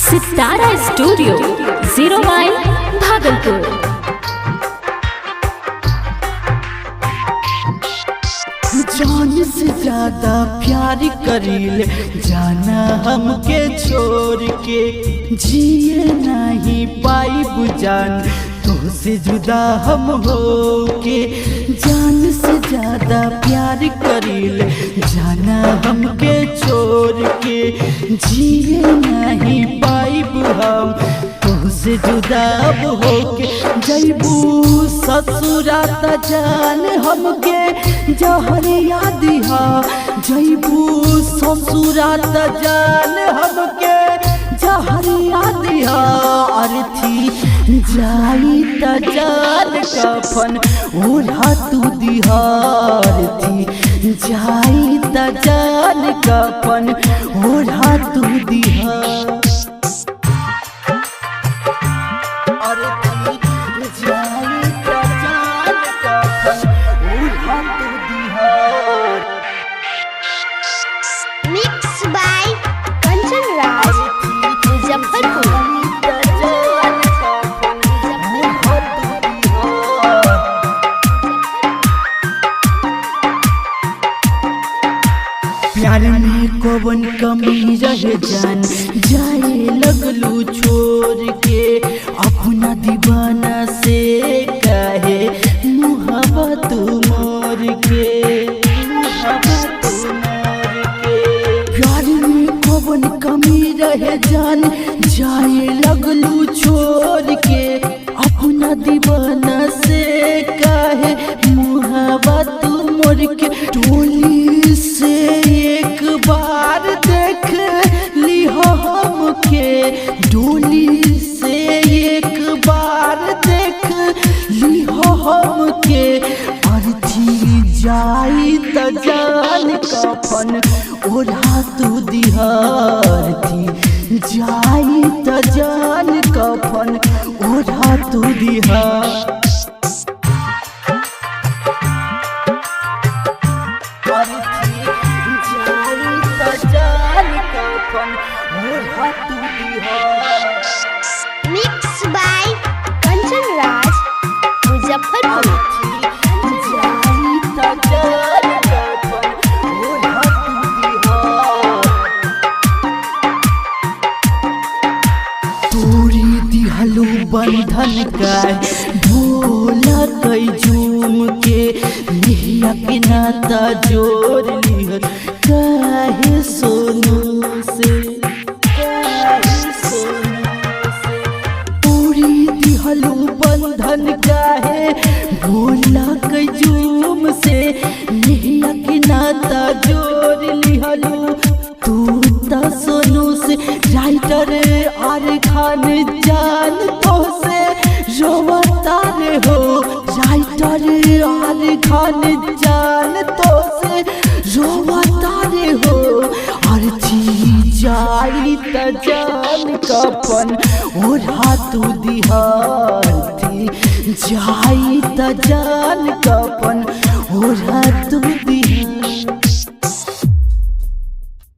सितारा स्टूडियो 0 माइल भागलपुर। जान से ज्यादा प्यार करील जाना हमके छोड़ के जिए नहीं पाई बुजान तुझसे जुदा हम हो के। जान से ज्यादा प्यार करील जाना हमके छोड़ के जिए नहीं पाई हम तुझसे जुदा हो के। जैबू ससुरात जान हमके जहर याद हा जैबू ससुरात जान हमके जहर याद हा। अर्थी जाई त जान कफन ओढ़ा तू दिहार थी जाई त जान कफन ओढ़ा तू दिहार। प्यार में कौन कमी रह जान जाए लगलू छोड़ के अपना दीवाना से कहे मोहब्बत मोर के। प्यार में कौन कमी रह जान जाए लगलू छोड़ के अपना दीवाना से कहे मोहब्बत मोर के। टोली से एक बार देख ली हमके डोली से एक बार देख ली हमके। अर्थी जाई त जान कफन ओढ़ा तू दिहार थी जाई त जान कफन ओढ़ा तू दिहार। Mix by Kanchan Raj Muzaffarpur. तोरी दिहलू बंधन का भोला कई झूम के निहिया के नाता जोड़ लिहर काहे सोनू से दिहलू बंधन काहे भोला कई झूम से निहिया के नाता जोड़ लिहलू तू त सोनू से। राइटर आर खान जान तो से रोवता रे हो राइटर आर खान जान तो से रोवता रे हो। अर्थी जाई त जान कफन ओढ़ा तू दिहार थी जाई त जान कफन